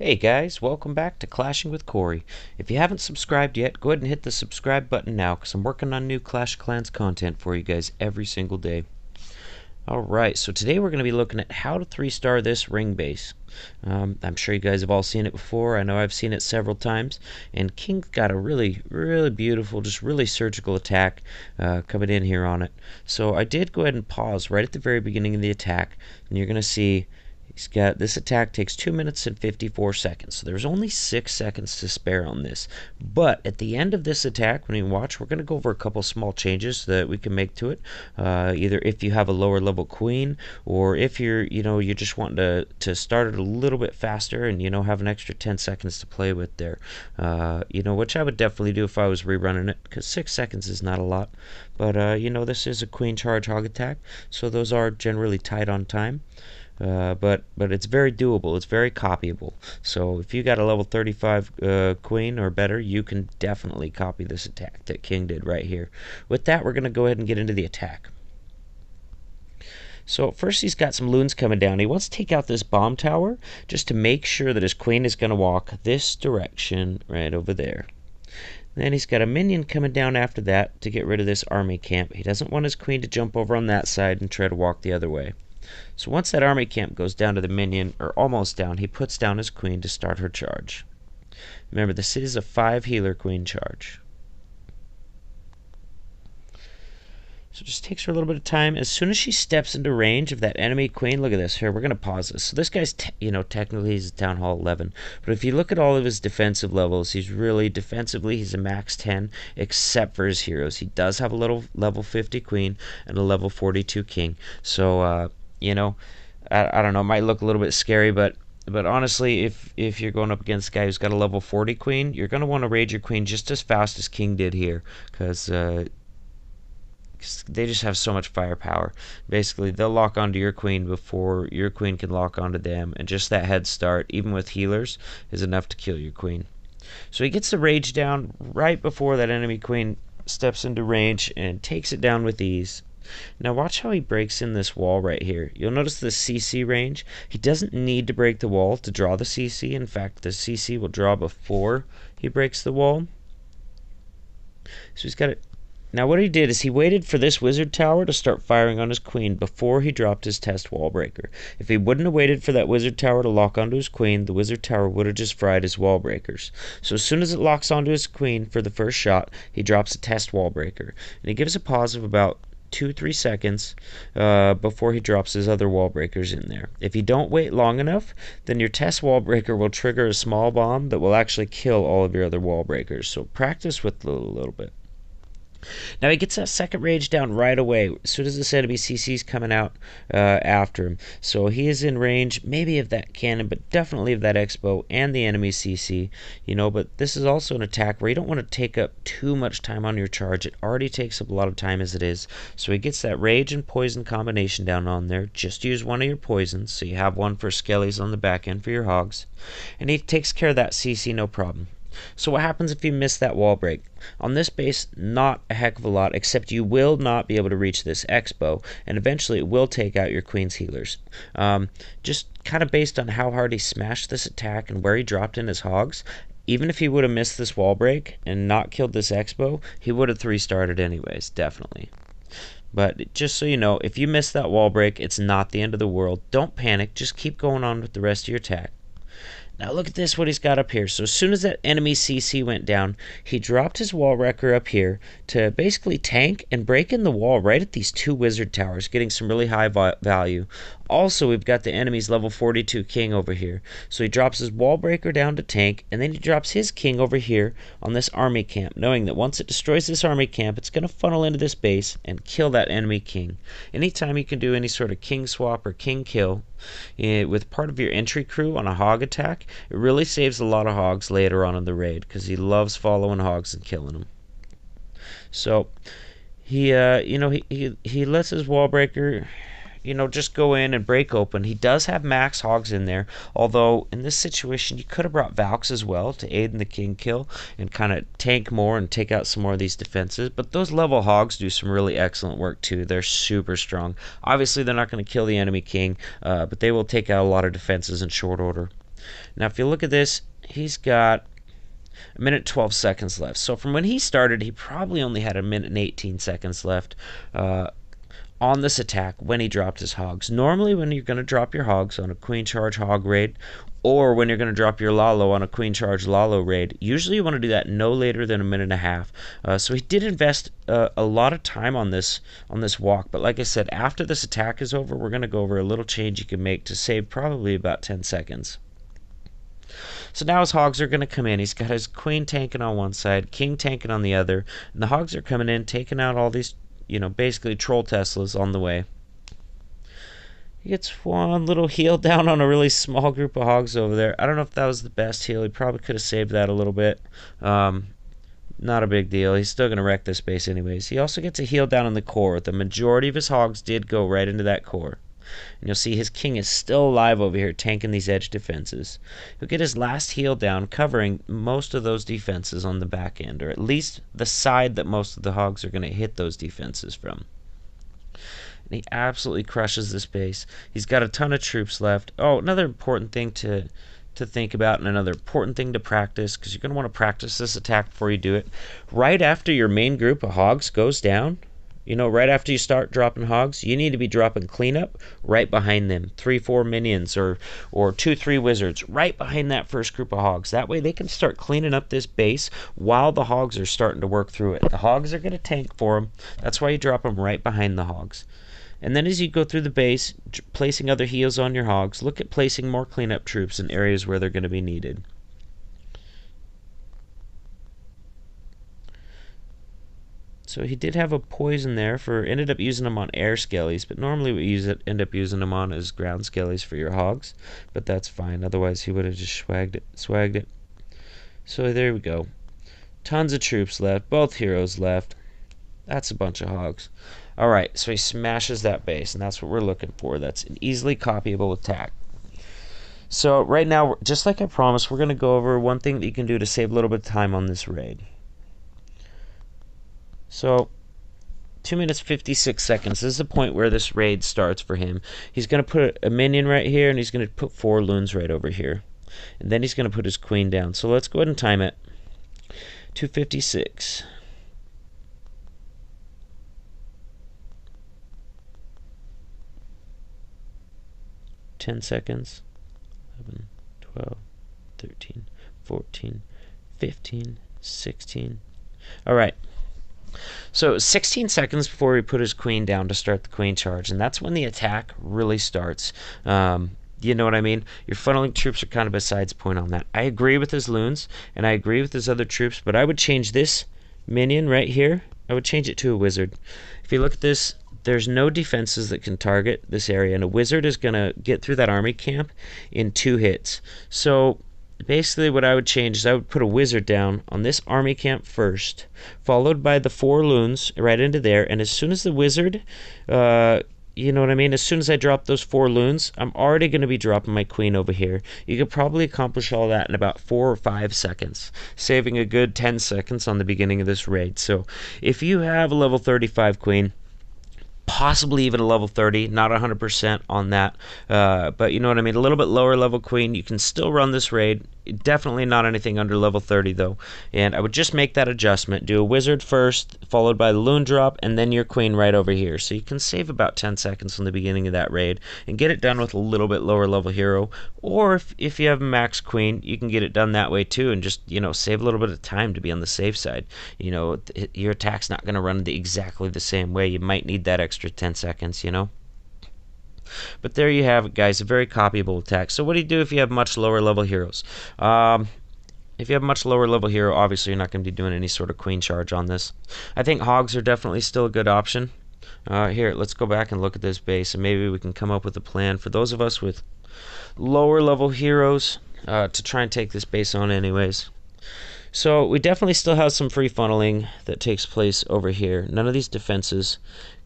Hey guys, welcome back to Clashing with Corey. If you haven't subscribed yet, go ahead and hit the subscribe button now because I'm working on new Clash of Clans content for you guys every single day. Alright, so today we're going to be looking at how to 3-star this ring base. I'm sure you guys have all seen it before. I know I've seen it several times. And King's got a really beautiful, just really surgical attack coming in here on it. So I did go ahead and pause right at the very beginning of the attack. And you're going to see this attack takes 2 minutes and 54 seconds, so there's only 6 seconds to spare on this. But at the end of this attack, when you watch, we're going to go over a couple small changes that we can make to it. Either if you have a lower level queen, or if you're just wanting to start it a little bit faster and have an extra 10 seconds to play with there. Which I would definitely do if I was rerunning it, because 6 seconds is not a lot. But this is a queen charge hog attack, so those are generally tight on time. But it's very doable. It's very copyable. So if you got a level 35 queen or better, you can definitely copy this attack that King did right here. With that, we're going to go ahead and get into the attack. So first he's got some loons coming down. He wants to take out this bomb tower just to make sure that his queen is going to walk this direction right over there. Then he's got a minion coming down after that to get rid of this army camp. He doesn't want his queen to jump over on that side and try to walk the other way. So once that army camp goes down to the minion, or almost down, he puts down his queen to start her charge. Remember, this is a 5 healer queen charge. So it just takes her a little bit of time. As soon as she steps into range of that enemy queen, look at this. Here, we're going to pause this. So this guy's, technically he's a Town Hall 11. But if you look at all of his defensive levels, defensively, he's a max 10, except for his heroes. He does have a little level 50 queen and a level 42 king. So, I don't know, it might look a little bit scary, but honestly, if you're going up against a guy who's got a level 40 queen, you're going to want to raid your queen just as fast as King did here, because they just have so much firepower. Basically, they'll lock onto your queen before your queen can lock onto them, and just that head start, even with healers, is enough to kill your queen. So he gets the rage down right before that enemy queen steps into range and takes it down with ease. Now watch how he breaks in this wall right here. You'll notice the CC range. He doesn't need to break the wall to draw the CC. In fact, the CC will draw before he breaks the wall. So he's got it. Now what he did is he waited for this wizard tower to start firing on his queen before he dropped his test wall breaker. If he wouldn't have waited for that wizard tower to lock onto his queen, the wizard tower would have just fried his wall breakers. So as soon as it locks onto his queen for the first shot, he drops a test wall breaker. And he gives a pause of about 2-3 seconds before he drops his other wall breakers in there. If you don't wait long enough, then your test wall breaker will trigger a small bomb that will actually kill all of your other wall breakers. So practice with it a little bit. Now he gets that second rage down right away as soon as this enemy CC's coming out after him. So he is in range maybe of that cannon, but definitely of that X-bow and the enemy CC. But this is also an attack where you don't want to take up too much time on your charge. It already takes up a lot of time as it is. So he gets that rage and poison combination down on there. Just use one of your poisons, so you have one for skellies on the back end for your hogs. And he takes care of that CC no problem. So what happens if you miss that wall break? On this base, not a heck of a lot, except you will not be able to reach this X-bow, and eventually it will take out your queen's healers. Just kind of based on how hard he smashed this attack and where he dropped in his hogs, even if he would have missed this wall break and not killed this X-bow, he would have 3-starred it anyways, definitely. But just so you know, if you miss that wall break, it's not the end of the world. Don't panic, just keep going on with the rest of your attack. Now look at this, what he's got up here. So as soon as that enemy CC went down, he dropped his wall wrecker up here to basically tank and break in the wall right at these 2 wizard towers, getting some really high value. Also, we've got the enemy's level 42 king over here. So he drops his wall breaker down to tank, and then he drops his king over here on this army camp, knowing that once it destroys this army camp, it's going to funnel into this base and kill that enemy king. Anytime you can do any sort of king swap or king kill with part of your entry crew on a hog attack, it really saves a lot of hogs later on in the raid, because he loves following hogs and killing them. So he lets his wall breaker just go in and break open. He does have max hogs in there, although in this situation you could have brought Valks as well to aid in the king kill and kind of tank more and take out some more of these defenses. But those level hogs do some really excellent work too. They're super strong. Obviously they're not going to kill the enemy king, but they will take out a lot of defenses in short order. Now, if you look at this, he's got a minute 12 seconds left. So from when he started, he probably only had a minute and 18 seconds left on this attack when he dropped his hogs. Normally, when you're going to drop your hogs on a queen charge hog raid, or when you're going to drop your Lalo on a queen charge Lalo raid, usually you want to do that no later than a minute and a half. So he did invest a lot of time on this walk, but like I said, after this attack is over, we're going to go over a little change you can make to save probably about 10 seconds. So now his hogs are going to come in. He's got his queen tanking on one side, king tanking on the other, and the hogs are coming in, taking out all these, basically troll Teslas on the way. He gets one little heal down on a really small group of hogs over there. I don't know if that was the best heal. He probably could have saved that a little bit. Not a big deal. He's still going to wreck this base anyways. He also gets a heal down in the core. The majority of his hogs did go right into that core. And you'll see his king is still alive over here, tanking these edge defenses. He'll get his last heal down, covering most of those defenses on the back end, or at least the side that most of the hogs are going to hit those defenses from. And he absolutely crushes this base. He's got a ton of troops left. Oh, another important thing to think about, and another important thing to practice, because you're going to want to practice this attack before you do it. Right after your main group of hogs goes down, right after you start dropping hogs, you need to be dropping cleanup right behind them. 3-4 minions or 2-3 wizards right behind that first group of hogs. That way they can start cleaning up this base while the hogs are starting to work through it. The hogs are going to tank for them. That's why you drop them right behind the hogs. And then as you go through the base, placing other heals on your hogs, look at placing more cleanup troops in areas where they're going to be needed. So he did have a poison there ended up using them on air skellies, but normally we end up using them on as ground skellies for your hogs, but that's fine. Otherwise he would have just swagged it. So there we go. Tons of troops left, both heroes left. That's a bunch of hogs. Alright, so he smashes that base, and that's what we're looking for. That's an easily copyable attack. So right now, just like I promised, we're going to go over one thing that you can do to save a little bit of time on this raid. So 2 minutes 56 seconds. This is the point where this raid starts for him. He's going to put a minion right here, and he's going to put 4 loons right over here. And then he's going to put his queen down. So let's go ahead and time it. 2:56. 10 seconds. 11, 12, 13, 14, 15, 16. Alright. So 16 seconds before he put his queen down to start the queen charge, and that's when the attack really starts. You know what I mean? Your funneling troops are kind of besides point on that. I agree with his loons, and I agree with his other troops, but I would change this minion right here. I would change it to a wizard. If you look at this, there's no defenses that can target this area, and a wizard is going to get through that army camp in 2 hits. So basically what I would change is I would put a wizard down on this army camp first, followed by the 4 loons right into there, and as soon as the wizard, you know what I mean? As soon as I drop those 4 loons, I'm already going to be dropping my queen over here. You could probably accomplish all that in about 4 or 5 seconds, saving a good 10 seconds on the beginning of this raid. So if you have a level 35 queen, possibly even a level 30, not 100% on that, but you know what I mean, a little bit lower level queen, you can still run this raid. Definitely not anything under level 30 though, and I would just make that adjustment. Do a wizard first, followed by the loon drop, and then your queen right over here, so you can save about 10 seconds from the beginning of that raid and get it done with a little bit lower level hero. Or if you have a max queen, you can get it done that way too, and just save a little bit of time to be on the safe side. Your attack's not going to run exactly the same way. You might need that extra 10 seconds. But there you have it, guys, a very copyable attack. So what do you do if you have much lower level heroes? If you have a much lower level hero, obviously you're not going to be doing any sort of queen charge on this. I think hogs are definitely still a good option. Here, let's go back and look at this base, and maybe we can come up with a plan for those of us with lower level heroes to try and take this base on anyways. So we definitely still have some free funneling that takes place over here. None of these defenses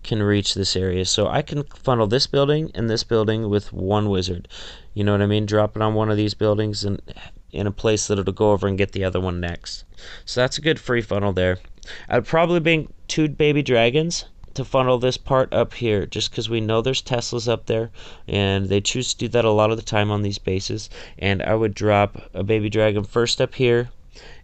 can reach this area, so I can funnel this building and this building with 1 wizard. You know what I mean? Drop it on one of these buildings and in a place that it'll go over and get the other one next. So that's a good free funnel there. I'd probably bring 2 baby dragons to funnel this part up here, just because we know there's Teslas up there, and they choose to do that a lot of the time on these bases. And I would drop a baby dragon first up here,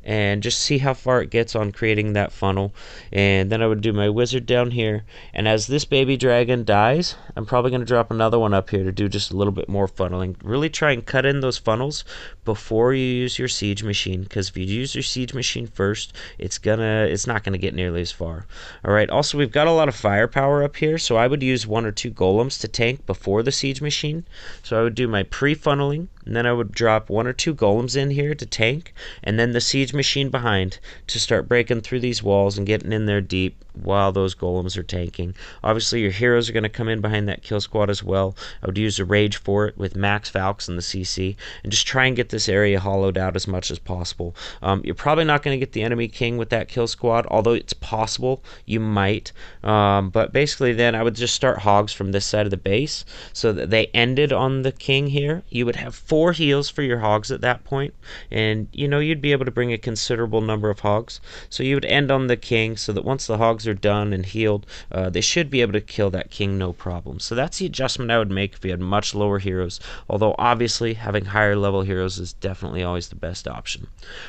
and just see how far it gets on creating that funnel. And then I would do my wizard down here, and as this baby dragon dies, I'm probably going to drop another one up here to do just a little bit more funneling. Really try and cut in those funnels before you use your siege machine, because if you use your siege machine first, it's not gonna get nearly as far. All right, also we've got a lot of firepower up here, so I would use 1 or 2 golems to tank before the siege machine. So I would do my pre-funneling, and then I would drop 1 or 2 golems in here to tank, and then the siege machine behind to start breaking through these walls and getting in there deep while those golems are tanking. Obviously your heroes are going to come in behind that kill squad as well. I would use a rage for it with Max Valks and the CC, and just try and get this area hollowed out as much as possible. You're probably not going to get the enemy king with that kill squad, although it's possible you might. But basically then I would just start hogs from this side of the base so that they ended on the king here. You would have 4 heals for your hogs at that point, and you'd be able to bring a considerable number of hogs. So you would end on the king so that once the hogs are done and healed, they should be able to kill that king no problem. So that's the adjustment I would make if you had much lower heroes, although obviously having higher level heroes is definitely always the best option.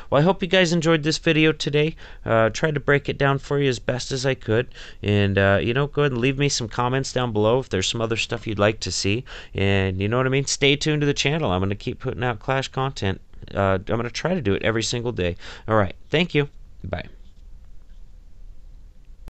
Well, I hope you guys enjoyed this video today. Tried to break it down for you as best as I could, and go ahead and leave me some comments down below if there's some other stuff you'd like to see, and you know what I mean, stay tuned to the channel. I'm going to keep putting out Clash content. I'm going to try to do it every single day. All right, thank you. Bye.